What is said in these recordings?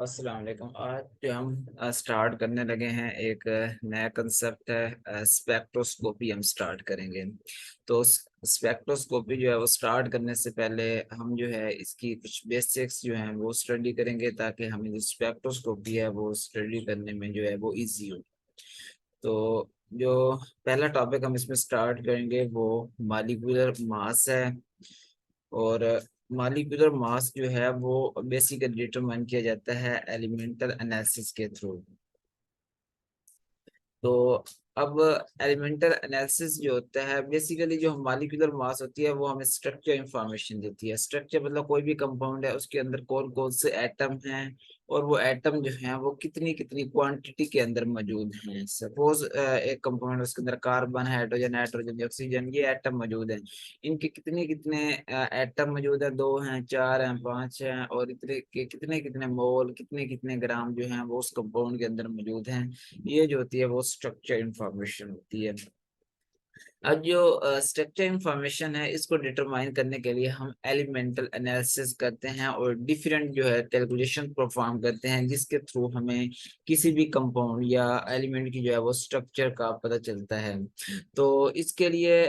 अस्सलाम वालेकुम। आज जो हम स्टार्ट करने लगे हैं एक नया कंसेप्ट है, स्पेक्ट्रोस्कोपी हम स्टार्ट करेंगे। तो स्पेक्ट्रोस्कोपी जो है वो स्टार्ट करने से पहले हम जो है इसकी कुछ बेसिक्स जो हैं वो स्टडी करेंगे, ताकि हमें जो स्पेक्ट्रोस्कोपी है वो स्टडी करने में जो है वो इजी हो। तो जो पहला टॉपिक हम इसमें स्टार्ट करेंगे वो मॉलिक्यूलर मास है। और मॉलिक्यूलर मास जो है वो बेसिकली डिटरमाइन किया जाता है एलिमेंटल एनालिसिस के थ्रू। तो अब एलिमेंटल एनालिसिस जो होता है, बेसिकली जो मॉलिक्यूलर मास होती है वो हमें स्ट्रक्चर इंफॉर्मेशन देती है। स्ट्रक्चर मतलब कोई भी कंपाउंड है उसके अंदर कौन कौन से एटम हैं, और वो एटम जो हैं वो कितनी कितनी क्वांटिटी के अंदर मौजूद हैं। सपोज एक कंपाउंड, उसके अंदर कार्बन, हाइड्रोजन, नाइट्रोजन, ऑक्सीजन, ये एटम मौजूद हैं। इनके कितने कितने एटम मौजूद है? दो हैं, चार हैं, पांच हैं, और इतने के कितने कितने मोल, कितने कितने ग्राम जो हैं वो उस कंपाउंड के अंदर मौजूद हैं। ये जो होती है वो स्ट्रक्चर इंफॉर्मेशन होती है। अब जो स्ट्रक्चर इंफॉर्मेशन है, इसको डिटरमाइन करने के लिए हम एलिमेंटल एनालिसिस करते हैं और डिफरेंट जो है कैलकुलेशन परफॉर्म करते हैं, जिसके थ्रू हमें किसी भी कंपाउंड या एलिमेंट की जो है वो स्ट्रक्चर का पता चलता है। तो इसके लिए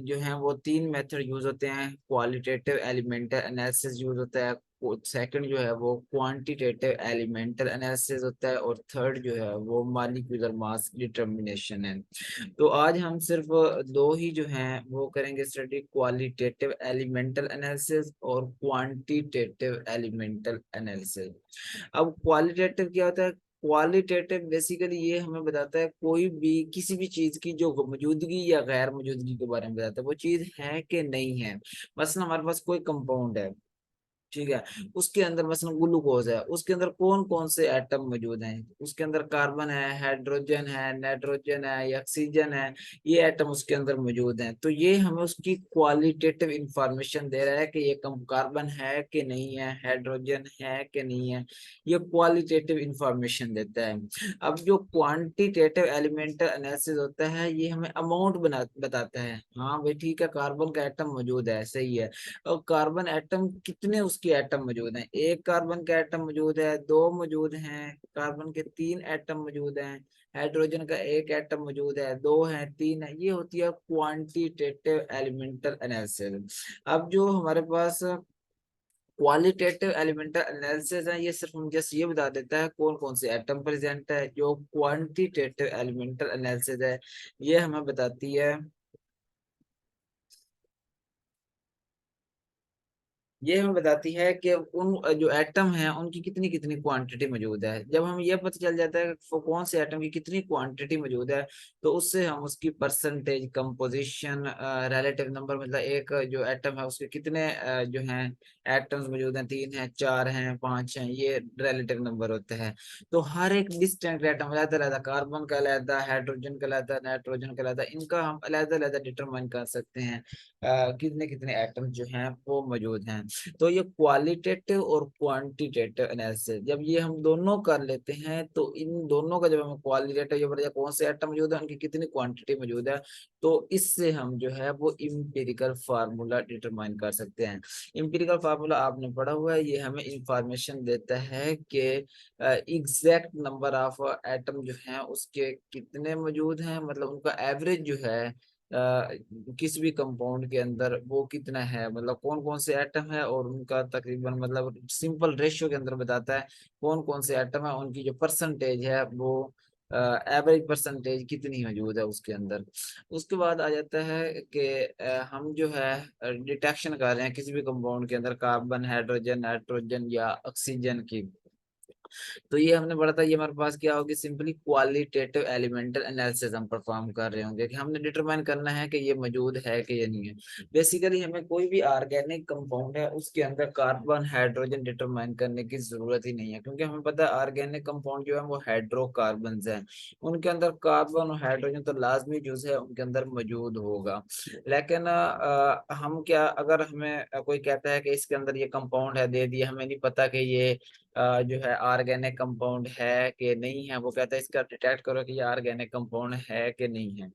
जो है वो तीन मेथड यूज होते हैं। क्वालिटेटिव एलिमेंटल एनालिसिस यूज होता है, सेकंड जो है वो क्वांटिटेटिव एलिमेंटल एनालिसिस होता है, और थर्ड जो है वो मॉलिक्यूलर मास डिटर्मिनेशन है। तो आज हम सिर्फ दो ही जो हैं वो करेंगे स्टडी, क्वालिटेटिव एलिमेंटल एनालिसिस और क्वांटिटेटिव एलिमेंटल एनालिसिस। अब क्वालिटेटिव क्या होता है? क्वालिटेटिव बेसिकली ये हमें बताता है कोई भी किसी भी चीज की जो मौजूदगी या गैर मौजूदगी के बारे में बताता है, वो चीज है कि नहीं है। मसलन हमारे पास कोई कंपाउंड है, ठीक है, उसके अंदर मसलन ग्लूकोज है, उसके अंदर कौन कौन से एटम मौजूद हैं? उसके अंदर कार्बन है, हाइड्रोजन है, नाइट्रोजन है, या ऑक्सीजन है। ये एटम उसके अंदर मौजूद हैं। तो ये हमें उसकी क्वालिटेटिव इंफॉर्मेशन दे रहा है कि ये कम कार्बन है कि नहीं है, हाइड्रोजन है कि नहीं है। ये क्वालिटेटिव इंफॉर्मेशन देता है। अब जो क्वांटिटेटिव एलिमेंटल एनालिसिस होता है, ये हमें अमाउंट बना बताता है। हाँ भाई ठीक है, कार्बन का एटम मौजूद है, सही है। और कार्बन एटम कितने उसके एटम मौजूद हैं? एक कार्बन का एटम मौजूद है, दो मौजूद हैं, कार्बन के तीन एटम मौजूद हैं, हाइड्रोजन का एक एटम मौजूद है, दो है, तीन है। ये होती है क्वांटिटेटिव एलिमेंटल एनालिसिस। अब जो हमारे पास क्वालिटेटिव एलिमेंटल एनालिसिस है, ये सिर्फ हम जस्ट ये बता देता है कौन कौन से एटम प्रेजेंट है। जो क्वांटिटेटिव एलिमेंटल एनालिसिस है, ये हमें बताती है, ये हमें बताती है कि उन जो एटम है उनकी कितनी कितनी क्वांटिटी मौजूद है। जब हम ये पता चल जाता है कि वो कौन से एटम की कितनी क्वांटिटी मौजूद है, तो उससे हम उसकी परसेंटेज, कंपोजिशन, रिलेटिव नंबर, मतलब एक जो एटम है उसके कितने जो हैं एटम्स मौजूद हैं, तीन हैं, चार हैं, पांच हैं, ये रिलेटिव नंबर होते हैं। तो हर एक डिस्टिंक्ट एटम अलग अलग, कार्बन का अलग, हाइड्रोजन का अलग, नाइट्रोजन का अलग, इनका हम अलग अलग डिटरमाइन कर सकते हैं कितने कितने एटम जो हैं वो मौजूद हैं। तो ये क्वालिटेटिव और क्वांटिटेटिव एनालिसिस जब ये हम दोनों कर लेते हैं, तो इन दोनों का जब हमें क्वालिटेटिव ये पता कौन से एटम मौजूद है, उनकी कितनी क्वांटिटी मौजूद है, तो इससे हम जो है वो इम्पिरिकल फार्मूला डिटरमाइन कर सकते हैं। इम्पिरिकल फार्मूला आपने पढ़ा हुआ है, ये हमें इंफॉर्मेशन देता है कि एग्जैक्ट नंबर ऑफ एटम जो हैं उसके कितने मौजूद हैं, मतलब उनका एवरेज जो है किसी भी कंपाउंड के अंदर वो कितना है, मतलब कौन कौन से एटम है और उनका तकरीबन, मतलब सिंपल रेशियो के अंदर बताता है कौन कौन से एटम है, उनकी जो परसेंटेज है वो एवरेज परसेंटेज कितनी मौजूद है उसके अंदर। उसके बाद आ जाता है कि हम जो है डिटेक्शन कर रहे हैं किसी भी कंपाउंड के अंदर कार्बन, हाइड्रोजन, नाइट्रोजन या ऑक्सीजन की। तो ये हमने पढ़ा था, ये हमारे पास क्या होगी, सिंपली क्वालिटेटिव एलिमेंटल एनालिसिस हम परफॉर्म कर रहे होंगे कि हमने डिटरमाइन करना है कि ये मौजूद है कि ये नहीं है। बेसिकली हमें कोई भी ऑर्गेनिक कंपाउंड है उसके अंदर कार्बन, हाइड्रोजन डिटरमाइन करने की जरूरत ही नहीं है, क्योंकि हमें पता है ऑर्गेनिक कंपाउंड जो है वो हाइड्रोकार्बन है। उनके अंदर कार्बन और हाइड्रोजन तो लाजमी जुज है, उनके अंदर मौजूद होगा। लेकिन हम क्या, अगर हमें कोई कहता है कि इसके अंदर ये कंपाउंड है, दे दिया, हमें नहीं पता कि ये जो है ऑर्गेनिक कंपाउंड है कि नहीं है, वो कहता है इसका डिटेक्ट करो कि ये ऑर्गेनिक कंपाउंड है कि नहीं है।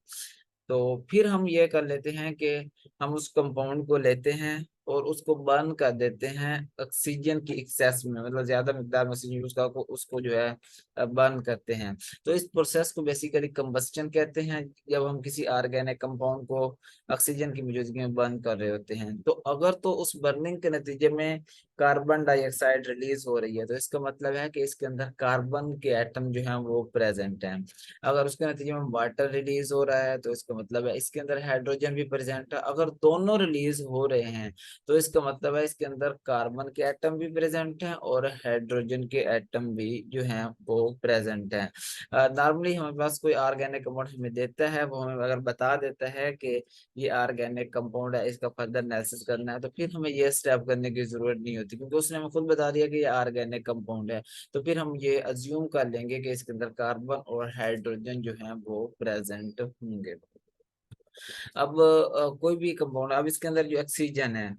तो फिर हम ये कर लेते हैं कि हम उस कंपाउंड को लेते हैं और उसको बर्न कर देते हैं ऑक्सीजन की एक्सेस में, मतलब ज्यादा मिकदार में ऑक्सीजन यूज कर उसको जो है बर्न करते हैं। तो इस प्रोसेस को बेसिकली कंबस्टन कहते हैं, जब हम किसी ऑर्गेनिक कंपाउंड को ऑक्सीजन की मौजूदगी में बर्न कर रहे होते हैं। तो अगर तो उस बर्निंग के नतीजे में कार्बन डाइऑक्साइड रिलीज हो रही है, तो इसका मतलब है कि इसके अंदर कार्बन के एटम जो है वो प्रेजेंट हैं। अगर उसके नतीजे में वाटर रिलीज हो रहा है, तो इसका मतलब है इसके अंदर हाइड्रोजन भी प्रेजेंट है। अगर दोनों रिलीज हो रहे हैं, तो इसका मतलब है इसके अंदर कार्बन के एटम भी प्रेजेंट हैं और हाइड्रोजन के एटम भी जो हैं वो प्रेजेंट हैं। नॉर्मली हमारे पास कोई ऑर्गेनिक कंपाउंड हमें देता है, वो हमें अगर बता देता है कि ये ऑर्गेनिक कंपाउंड है, इसका फर्दर एनालिसिस करना है, तो फिर हमें ये स्टेप करने की जरूरत नहीं होती, क्योंकि उसने हमें खुद बता दिया कि ये ऑर्गेनिक कंपाउंड है। तो फिर हम ये अज्यूम कर लेंगे कि इसके अंदर कार्बन और हाइड्रोजन जो है वो प्रेजेंट होंगे। अब कोई भी कंपाउंड, अब इसके अंदर जो ऑक्सीजन है,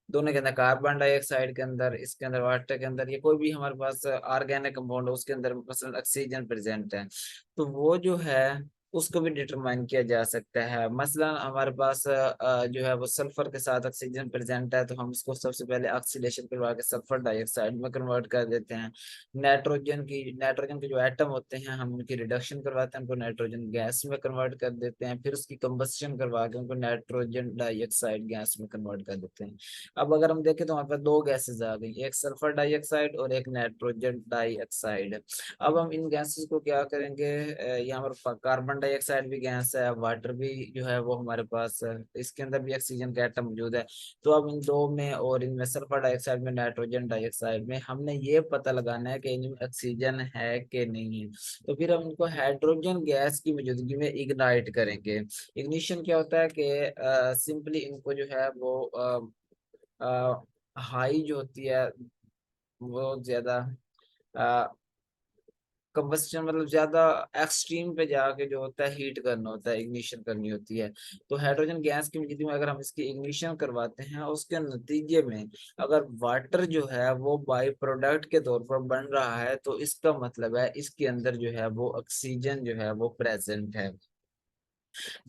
दोनों के अंदर कार्बन डाइऑक्साइड के अंदर, इसके अंदर वाटर के अंदर, ये कोई भी हमारे पास ऑर्गेनिक कंपाउंड है उसके अंदर मसलन ऑक्सीजन प्रेजेंट है, तो वो जो है उसको भी डिटरमाइन किया जा सकता है। मसलन हमारे पास जो है वो सल्फर के साथ ऑक्सीजन प्रेजेंट है, तो हम इसको सबसे पहले ऑक्सीडेशन करवा के सल्फर डाइऑक्साइड में कन्वर्ट कर देते हैं। नाइट्रोजन के जो एटम होते हैं हम उनकी रिडक्शन करवाते हैं, उनको नाइट्रोजन गैस में कन्वर्ट कर देते हैं, फिर उसकी कंबस्शन करवा के उनको नाइट्रोजन डाइऑक्साइड गैस में कन्वर्ट कर देते हैं। अब अगर हम देखें तो हमारे पास दो गैसेस आ गई, एक सल्फर डाइऑक्साइड और एक नाइट्रोजन डाइऑक्साइड। अब हम इन गैसेस को क्या करेंगे, यहाँ पर कार्बन डाइऑक्साइड भी गैस है, वाटर भी जो है वो हमारे पास है, इसके अंदर भी ऑक्सीजन का एटम मौजूद है। तो अब इन दो में और इनमें सल्फर डाइऑक्साइड में नाइट्रोजन डाइऑक्साइड में हमने ये पता लगाना है कि इनमें ऑक्सीजन है कि नहीं है। तो फिर हम इनको हाइड्रोजन गैस की मौजूदगी में इग्नाइट करेंगे। इग्निशन क्या होता है कि सिंपली इनको जो है वो हाई जो होती है वो ज्यादा कंबस्टन, मतलब ज्यादा एक्सट्रीम पे जाके जो होता है हीट करना होता है, इग्निशन करनी होती है। तो हाइड्रोजन गैस की मौजूदगी में अगर हम इसकी इग्निशन करवाते हैं, उसके नतीजे में अगर वाटर जो है वो बाई प्रोडक्ट के तौर पर बन रहा है, तो इसका मतलब है इसके अंदर जो है वो ऑक्सीजन जो है वो प्रेजेंट है।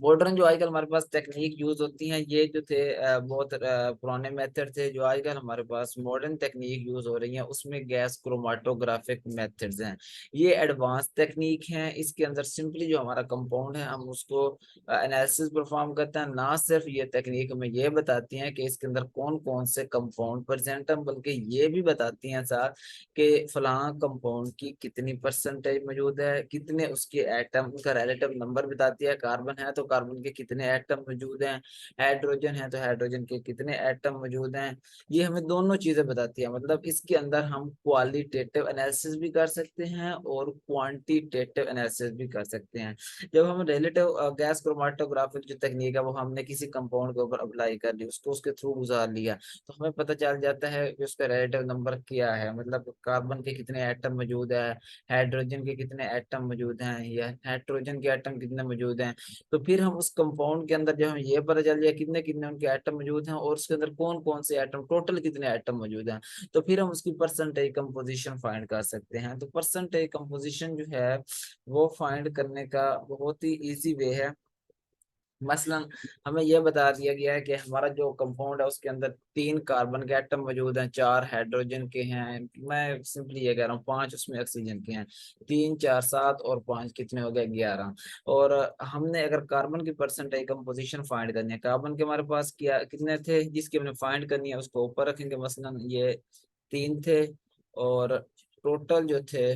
मॉडर्न जो आजकल हमारे पास टेक्निक यूज होती हैं, ये जो थे बहुत पुराने मेथड थे। जो आजकल हमारे पास मॉडर्न टेक्निक यूज हो रही है उसमें गैस क्रोमाटोग्राफिक मेथड्स हैं। ये एडवांस टेक्निक हैं। इसके अंदर सिंपली जो हमारा कंपाउंड है हम उसको एनालिसिस परफॉर्म करते हैं। ना सिर्फ ये तकनीक हमें ये बताती हैं कि इसके अंदर कौन कौन से कंपाउंड प्रेजेंट हैं, बल्कि ये भी बताती हैं साथ कि फलां कंपाउंड की कितनी परसेंटेज मौजूद है, कितने उसके एटम, उनका रिलेटिव नंबर बताती है। कार्बन है तो कार्बन के कितने एटम मौजूद हैं, हाइड्रोजन है तो हाइड्रोजन के कितने एटम मौजूद हैं। ये हमें दोनों चीजें बताती है। मतलब इसके अंदर हम क्वालिटेटिव एनालिसिस भी कर सकते हैं और क्वांटिटेटिव एनालिसिस भी कर सकते हैं। जब हम रिलेटिव गैस क्रोमाटोग्राफिक जो तकनीक है वो हमने किसी कंपाउंड के ऊपर अप्लाई कर ली, उसको उसके थ्रू गुजार लिया, तो हमें पता चल जाता है कि उसका रिलेटिव नंबर क्या है, मतलब कार्बन के कितने एटम मौजूद है, हाइड्रोजन के कितने एटम मौजूद हैं, या नाइट्रोजन के एटम कितने मौजूद हैं। तो फिर हम उस कंपाउंड के अंदर जब हमें ये पता चल जाए कितने कितने उनके एटम मौजूद हैं और उसके अंदर कौन कौन से एटम, टोटल कितने एटम मौजूद हैं, तो फिर हम उसकी परसेंटेज कंपोजिशन फाइंड कर सकते हैं। तो परसेंटेज कंपोजिशन जो है वो फाइंड करने का बहुत ही इजी वे है। मसलन हमें यह बता दिया गया है कि हमारा जो कंपाउंड है उसके अंदर 3 कार्बन के एटम मौजूद हैं, 4 हाइड्रोजन के हैं, मैं सिंपली ये कह रहा हूँ 5 उसमें ऑक्सीजन के हैं, 3 4 7 और 5 कितने हो गए, 11। और हमने अगर कार्बन की परसेंटेज कंपोजिशन फाइंड करनी है, कार्बन के हमारे पास क्या कितने थे जिसकी हमने फाइंड करनी है, उसको ऊपर रखेंगे। मसलन ये 3 थे और टोटल जो थे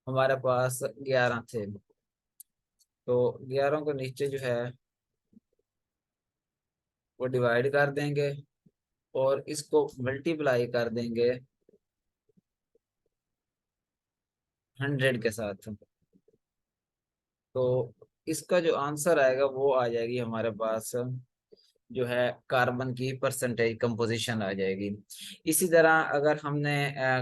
हमारे पास 11 थे। तो 11 को नीचे जो है वो डिवाइड कर देंगे और इसको मल्टीप्लाई कर देंगे 100 के साथ। तो इसका जो आंसर आएगा वो आ जाएगी हमारे पास जो है कार्बन की परसेंटेज कंपोजिशन आ जाएगी। इसी तरह अगर हमने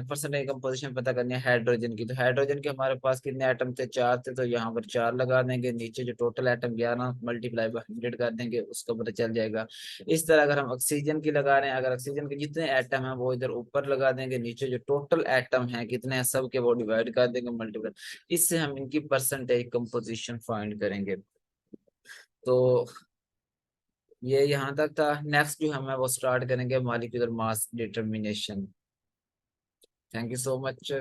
परसेंटेज कंपोजिशन पता करनी है हाइड्रोजन की, तो हाइड्रोजन के हमारे पास कितने एटम थे, 4 थे, तो यहाँ पर 4 लगा देंगे, नीचे जो टोटल एटम 11 मल्टीप्लाई बाय 100 कर देंगे, उसका पता चल जाएगा। इस तरह अगर हम ऑक्सीजन की लगा रहे हैं, अगर ऑक्सीजन के जितने एटम हैं वो इधर ऊपर लगा देंगे, नीचे जो टोटल एटम हैं कितने हैं सब के वो डिवाइड कर देंगे मल्टीप्लाई। इससे हम इनकी परसेंटेज कंपोजिशन फाइंड करेंगे। तो ये यहाँ तक था। नेक्स्ट जो हम है वो स्टार्ट करेंगे molecular mass determination. Thank you so much.